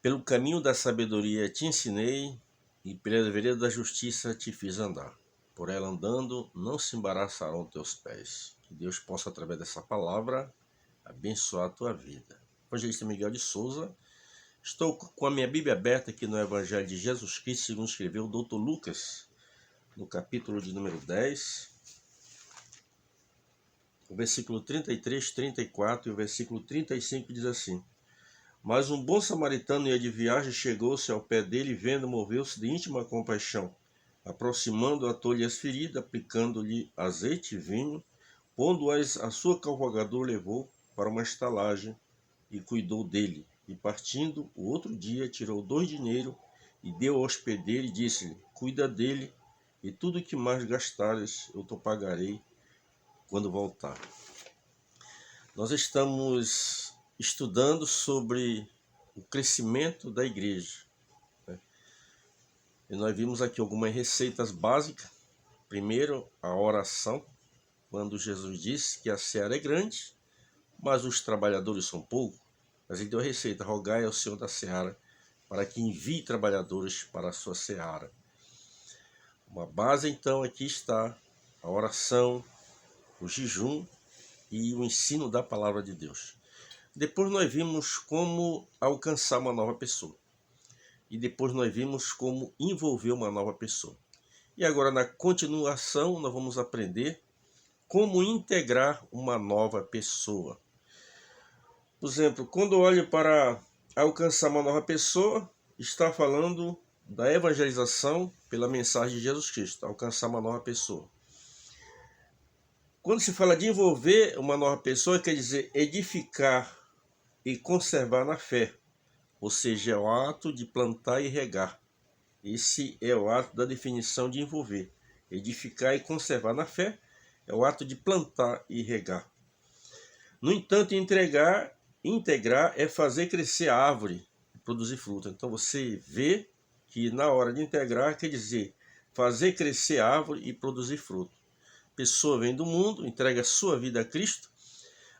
Pelo caminho da sabedoria te ensinei, e pela vereda da justiça te fiz andar. Por ela andando, não se embaraçarão teus pés. Que Deus possa, através dessa palavra, abençoar a tua vida. Evangelista Miguel de Souza. Estou com a minha Bíblia aberta aqui no Evangelho de Jesus Cristo, segundo escreveu o Dr. Lucas, no capítulo de número 10, o versículo 33, 34 e o versículo 35 diz assim: Mas um bom samaritano ia de viagem, chegou-se ao pé dele, vendo, moveu-se de íntima compaixão. Aproximando, atou-lhe as feridas, aplicando-lhe azeite e vinho, pondo-as à sua cavalgadura, levou para uma estalagem e cuidou dele. E partindo, o outro dia, tirou 2 dinheiros e deu ao hospedeiro e disse-lhe: Cuida dele, e tudo o que mais gastares eu te pagarei quando voltar. Nós estamos estudando sobre o crescimento da igreja, né? E nós vimos aqui algumas receitas básicas. Primeiro, a oração, quando Jesus disse que a seara é grande, mas os trabalhadores são poucos. Mas ele deu a receita: rogai ao Senhor da seara para que envie trabalhadores para a sua seara. Uma base, então, aqui está a oração, o jejum e o ensino da palavra de Deus. Depois nós vimos como alcançar uma nova pessoa. E depois nós vimos como envolver uma nova pessoa. E agora, na continuação, nós vamos aprender como integrar uma nova pessoa. Por exemplo, quando eu olho para alcançar uma nova pessoa, está falando da evangelização pela mensagem de Jesus Cristo, alcançar uma nova pessoa. Quando se fala de envolver uma nova pessoa, quer dizer edificar e conservar na fé, ou seja, é o ato de plantar e regar. Esse é o ato da definição de envolver. Edificar e conservar na fé é o ato de plantar e regar. No entanto, integrar é fazer crescer a árvore e produzir fruto. Então você vê que na hora de integrar quer dizer fazer crescer a árvore e produzir fruto. A pessoa vem do mundo, entrega a sua vida a Cristo,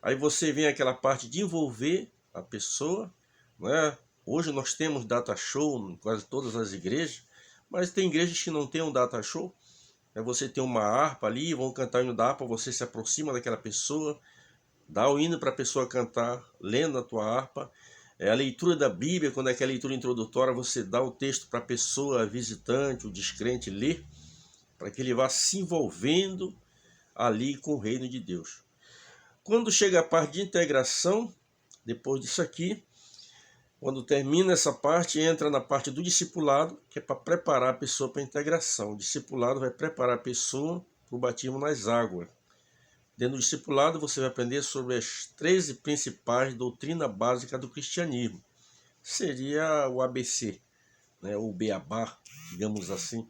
aí você vem aquela parte de envolver a pessoa, né? Hoje nós temos data show em quase todas as igrejas, mas tem igrejas que não tem um data show. Você tem uma harpa ali, vão cantar o hino da harpa, você se aproxima daquela pessoa, dá o hino para a pessoa cantar, lendo a tua harpa. A leitura da Bíblia, quando é aquela leitura introdutória, você dá o texto para a pessoa visitante, o descrente, ler, para que ele vá se envolvendo ali com o reino de Deus. Quando chega a parte de integração, depois disso aqui, quando termina essa parte, entra na parte do discipulado, que é para preparar a pessoa para a integração. O discipulado vai preparar a pessoa para o batismo nas águas. Dentro do discipulado, você vai aprender sobre as 13 principais doutrinas básicas do cristianismo. Seria o ABC, né, o beabá, digamos assim.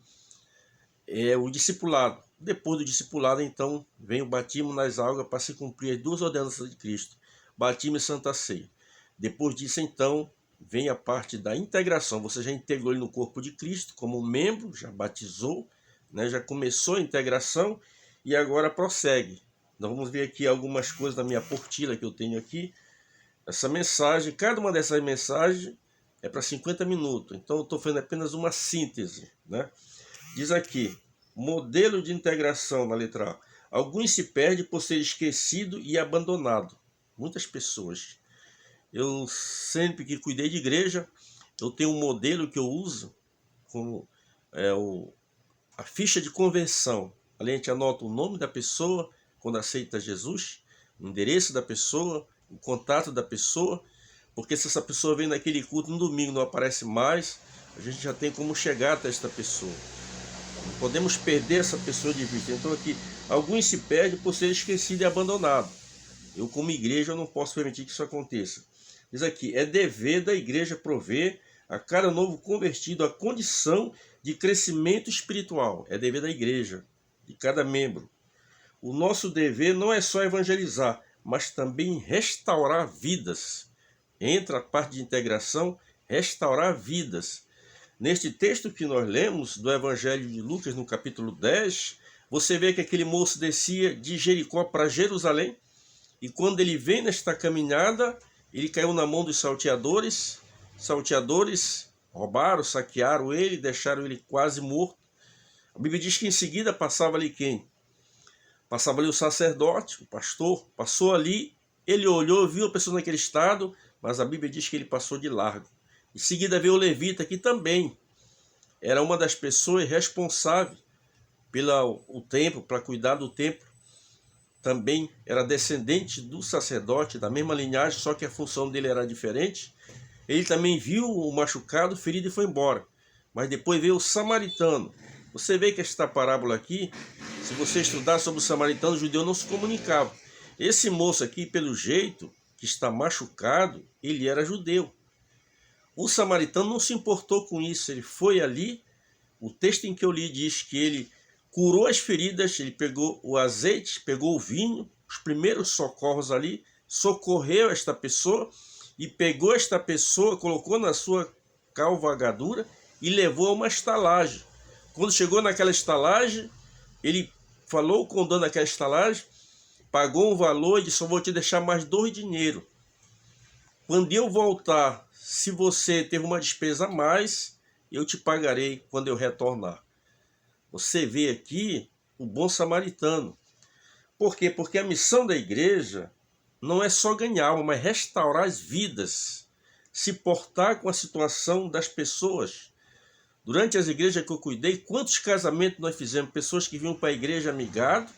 É o discipulado. Depois do discipulado, então, vem o batismo nas águas para se cumprir as 2 ordenanças de Cristo, batismo e santa ceia. Depois disso, então, vem a parte da integração. Você já integrou ele no corpo de Cristo como membro, já batizou, né, já começou a integração e agora prossegue. Nós vamos ver aqui algumas coisas da minha apostila que eu tenho aqui. Essa mensagem, cada uma dessas mensagens é para 50 minutos. Então, eu estou fazendo apenas uma síntese, né? Diz aqui, modelo de integração na letra A. Alguns se perdem por ser esquecido e abandonado. Muitas pessoas. Eu sempre que cuidei de igreja, eu tenho um modelo que eu uso, como a ficha de conversão. Ali a gente anota o nome da pessoa, quando aceita Jesus, o endereço da pessoa, o contato da pessoa, porque se essa pessoa vem naquele culto no domingo e não aparece mais, a gente já tem como chegar até esta pessoa. Não podemos perder essa pessoa de vista. Então aqui, alguns se perdem por ser esquecido e abandonado. Eu, como igreja, eu não posso permitir que isso aconteça. Diz aqui, é dever da igreja prover a cada novo convertido a condição de crescimento espiritual. É dever da igreja, de cada membro. O nosso dever não é só evangelizar, mas também restaurar vidas. Entra a parte de integração, restaurar vidas. Neste texto que nós lemos do Evangelho de Lucas, no capítulo 10, você vê que aquele moço descia de Jericó para Jerusalém, e quando ele vem nesta caminhada, ele caiu na mão dos salteadores, salteadores roubaram, saquearam ele, deixaram ele quase morto. A Bíblia diz que em seguida passava ali quem? Passava ali o sacerdote, o pastor, passou ali, ele olhou, viu a pessoa naquele estado, mas a Bíblia diz que ele passou de largo. Em seguida veio o levita, que também era uma das pessoas responsáveis pelo templo, para cuidar do templo. Também era descendente do sacerdote, da mesma linhagem, só que a função dele era diferente. Ele também viu o machucado, ferido e foi embora. Mas depois veio o samaritano. Você vê que esta parábola aqui, se você estudar sobre o samaritano, o judeu não se comunicava. Esse moço aqui, pelo jeito, que está machucado, ele era judeu. O samaritano não se importou com isso, ele foi ali. O texto em que eu li diz que ele curou as feridas, ele pegou o azeite, pegou o vinho, os primeiros socorros ali, socorreu esta pessoa e pegou esta pessoa, colocou na sua cavalgadura e levou a uma estalagem. Quando chegou naquela estalagem, ele falou com o dono daquela estalagem, pagou um valor e disse: só vou te deixar mais 2 dinheiros. Quando eu voltar, se você teve uma despesa a mais, eu te pagarei quando eu retornar. Você vê aqui o bom samaritano. Por quê? Porque a missão da igreja não é só ganhar alma, mas restaurar as vidas, se portar com a situação das pessoas. Durante as igrejas que eu cuidei, quantos casamentos nós fizemos? Pessoas que vinham para a igreja amigado,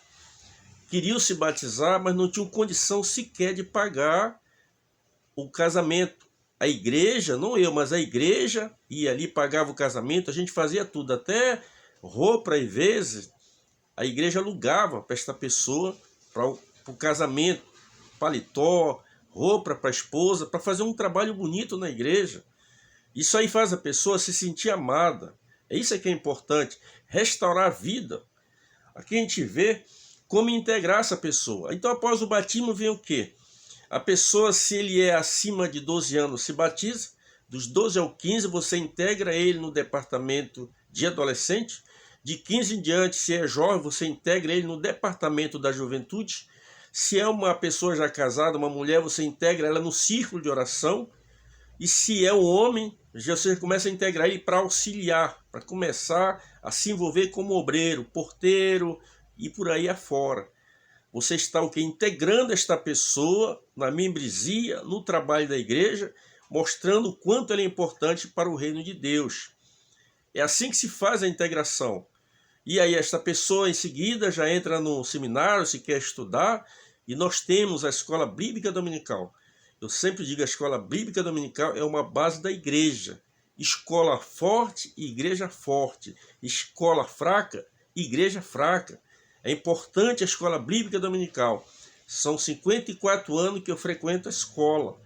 queriam se batizar, mas não tinham condição sequer de pagar o casamento. A igreja, não eu, mas a igreja ia ali, pagava o casamento, a gente fazia tudo, até roupa, às vezes, a igreja alugava para esta pessoa, para o casamento, paletó, roupa para a esposa, para fazer um trabalho bonito na igreja. Isso aí faz a pessoa se sentir amada. É isso que é importante, restaurar a vida. Aqui a gente vê como integrar essa pessoa. Então, após o batismo, vem o quê? A pessoa, se ele é acima de 12 anos, se batiza. Dos 12 ao 15, você integra ele no departamento de adolescente. De 15 em diante, se é jovem, você integra ele no departamento da juventude. Se é uma pessoa já casada, uma mulher, você integra ela no círculo de oração. E se é um homem, você começa a integrar ele para auxiliar, para começar a se envolver como obreiro, porteiro e por aí afora. Você está o quê? Integrando esta pessoa na membresia, no trabalho da igreja, mostrando o quanto ela é importante para o reino de Deus. É assim que se faz a integração. E aí esta pessoa em seguida já entra no seminário, se quer estudar, e nós temos a escola bíblica dominical. Eu sempre digo, a escola bíblica dominical é uma base da igreja. Escola forte, igreja forte. Escola fraca, igreja fraca. É importante a escola bíblica dominical. São 54 anos que eu frequento a escola.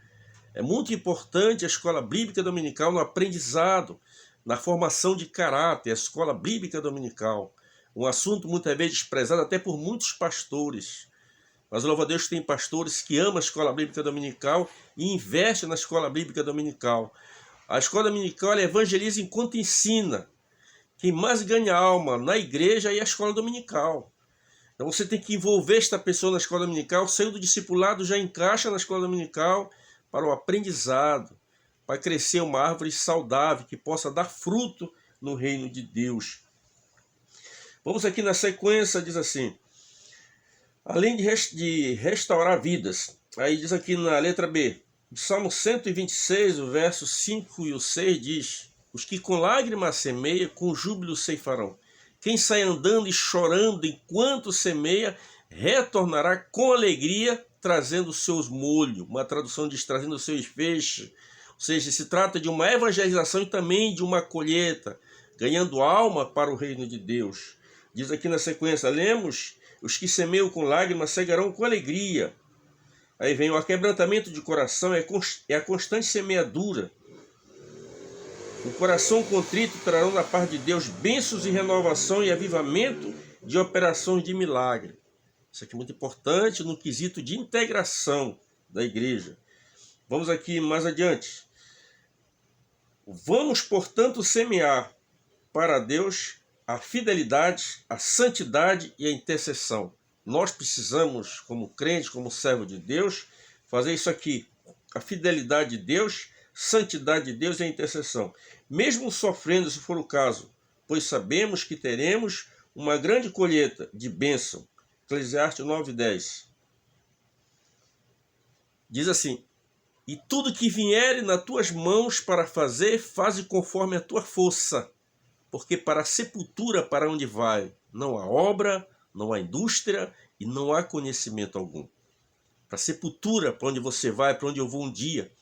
É muito importante a escola bíblica dominical no aprendizado, na formação de caráter, a escola bíblica dominical. Um assunto muitas vezes desprezado até por muitos pastores. Mas louva a Deus que tem pastores que amam a escola bíblica dominical e investem na escola bíblica dominical. A escola dominical ela evangeliza enquanto ensina. Quem mais ganha alma na igreja é a escola dominical. Então você tem que envolver esta pessoa na escola dominical, saiu do discipulado, já encaixa na escola dominical para o aprendizado, para crescer uma árvore saudável que possa dar fruto no reino de Deus. Vamos aqui na sequência, diz assim: além de restaurar vidas, aí diz aqui na letra B, Salmo 126, o verso 5 e o 6 diz: os que com lágrimas semeiam, com júbilo ceifarão. Quem sai andando e chorando enquanto semeia, retornará com alegria, trazendo os seus molhos. Uma tradução diz trazendo os seus feixes. Ou seja, se trata de uma evangelização e também de uma colheita, ganhando alma para o reino de Deus. Diz aqui na sequência, lemos: os que semeiam com lágrimas cegarão com alegria. Aí vem o aquebrantamento de coração, é a constante semeadura. O coração contrito trarão da parte de Deus bênçãos e renovação e avivamento de operações de milagre. Isso aqui é muito importante no quesito de integração da igreja. Vamos aqui mais adiante. Vamos, portanto, semear para Deus a fidelidade, a santidade e a intercessão. Nós precisamos, como crentes, como servo de Deus, fazer isso aqui. A fidelidade de Deus, santidade de Deus e a intercessão, mesmo sofrendo, se for o caso, pois sabemos que teremos uma grande colheita de bênção. Eclesiastes 9:10. Diz assim: e tudo que vier nas tuas mãos para fazer, faze conforme a tua força, porque para a sepultura para onde vai, não há obra, não há indústria e não há conhecimento algum. Para a sepultura, para onde você vai, para onde eu vou um dia,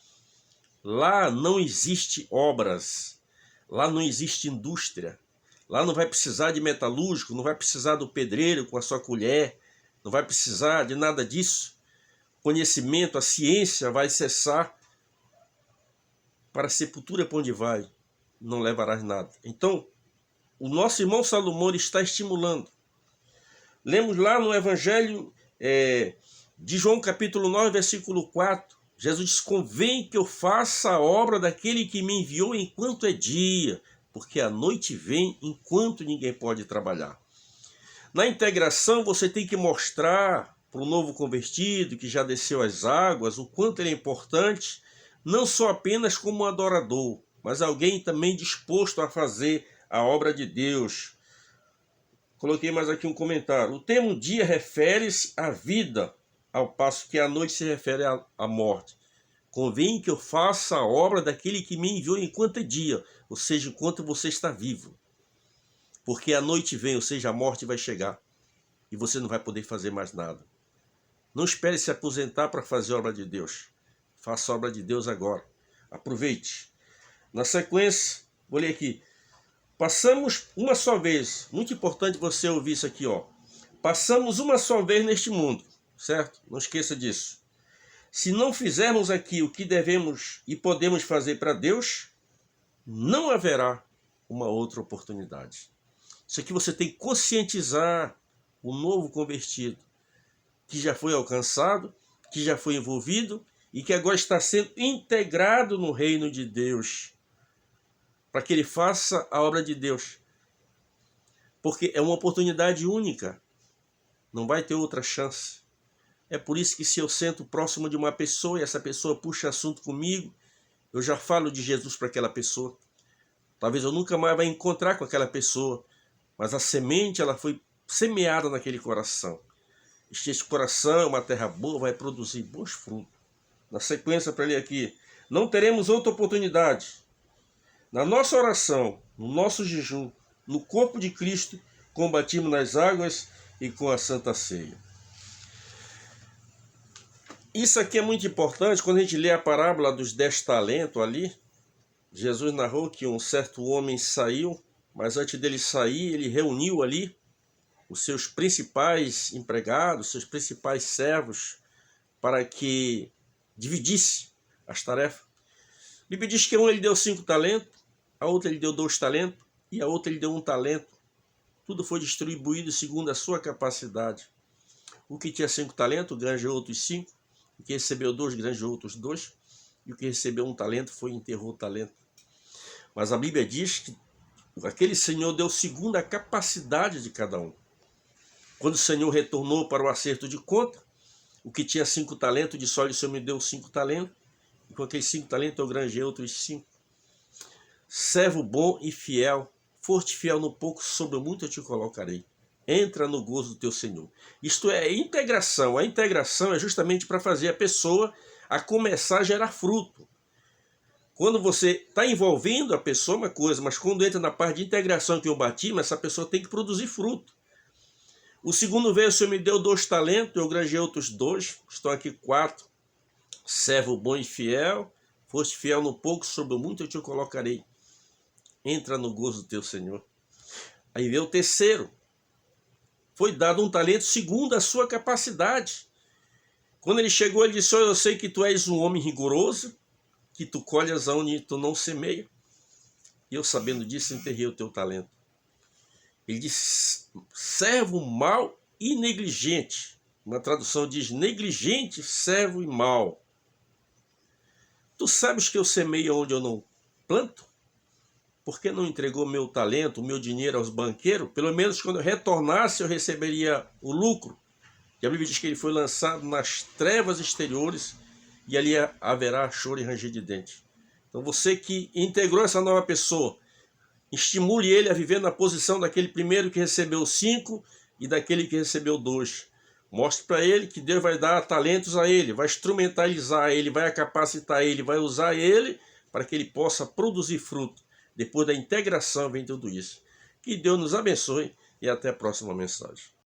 lá não existe obras, lá não existe indústria, lá não vai precisar de metalúrgico, não vai precisar do pedreiro com a sua colher, não vai precisar de nada disso. Conhecimento, a ciência vai cessar. Para a sepultura para onde vai, não levarás nada. Então, o nosso irmão Salomão está estimulando. Lemos lá no Evangelho de João capítulo 9, versículo 4. Jesus diz: convém que eu faça a obra daquele que me enviou enquanto é dia, porque a noite vem enquanto ninguém pode trabalhar. Na integração, você tem que mostrar para o novo convertido que já desceu as águas o quanto ele é importante, não só apenas como um adorador, mas alguém também disposto a fazer a obra de Deus. Coloquei mais aqui um comentário. O termo dia refere-se à vida, ao passo que a noite se refere à morte. Convém que eu faça a obra daquele que me enviou enquanto é dia, ou seja, enquanto você está vivo. Porque a noite vem, ou seja, a morte vai chegar e você não vai poder fazer mais nada. Não espere se aposentar para fazer a obra de Deus. Faça a obra de Deus agora. Aproveite. Na sequência, vou ler aqui. Passamos uma só vez. Muito importante você ouvir isso aqui, ó. Passamos uma só vez neste mundo, certo? Não esqueça disso. Se não fizermos aqui o que devemos e podemos fazer para Deus, não haverá uma outra oportunidade. Isso aqui você tem que conscientizar o novo convertido, que já foi alcançado, que já foi envolvido e que agora está sendo integrado no reino de Deus, para que ele faça a obra de Deus. Porque é uma oportunidade única, não vai ter outra chance. É por isso que se eu sento próximo de uma pessoa e essa pessoa puxa assunto comigo, eu já falo de Jesus para aquela pessoa. Talvez eu nunca mais vá encontrar com aquela pessoa, mas a semente ela foi semeada naquele coração. Este coração é uma terra boa, vai produzir bons frutos. Na sequência, para ler aqui, não teremos outra oportunidade. Na nossa oração, no nosso jejum, no corpo de Cristo, combatimos nas águas e com a Santa Ceia. Isso aqui é muito importante, quando a gente lê a parábola dos 10 talentos ali, Jesus narrou que um certo homem saiu, mas antes dele sair, ele reuniu ali os seus principais empregados, seus principais servos, para que dividisse as tarefas. A Bíblia diz que a um ele deu 5 talentos, a outra ele deu 2 talentos e a outra ele deu 1 talento. Tudo foi distribuído segundo a sua capacidade. O que tinha 5 talentos granjeou outros 5, o que recebeu 2 granjeou outros 2, e o que recebeu 1 talento foi e enterrou o talento. Mas a Bíblia diz que aquele Senhor deu segundo a capacidade de cada um. Quando o Senhor retornou para o acerto de conta, o que tinha 5 talentos, disse: olha, o Senhor me deu 5 talentos, e com aqueles 5 talentos eu granjei outros 5. Servo bom e fiel, foste fiel no pouco, sobre o muito eu te colocarei. Entra no gozo do teu Senhor. Isto é integração. A integração é justamente para fazer a pessoa a começar a gerar fruto. Quando você está envolvendo a pessoa, uma coisa, mas quando entra na parte de integração que eu bati, essa pessoa tem que produzir fruto. O segundo veio: o Senhor me deu 2 talentos, eu granjei outros 2, estão aqui 4. Servo bom e fiel, foste fiel no pouco, sobre o muito eu te colocarei. Entra no gozo do teu Senhor. Aí veio o terceiro. Foi dado 1 talento segundo a sua capacidade. Quando ele chegou, ele disse: eu sei que tu és um homem rigoroso, que tu colhes onde tu não semeia. E eu, sabendo disso, enterrei o teu talento. Ele disse: servo mau e negligente. Uma tradução diz: negligente, servo e mau. Tu sabes que eu semeio onde eu não planto? Por que não entregou meu talento, o meu dinheiro aos banqueiros? Pelo menos quando eu retornasse eu receberia o lucro. E a Bíblia diz que ele foi lançado nas trevas exteriores e ali haverá choro e ranger de dente. Então você que integrou essa nova pessoa, estimule ele a viver na posição daquele primeiro que recebeu 5 e daquele que recebeu 2. Mostre para ele que Deus vai dar talentos a ele, vai instrumentalizar ele, vai capacitar ele, vai usar ele para que ele possa produzir fruto. Depois da integração vem tudo isso. Que Deus nos abençoe e até a próxima mensagem.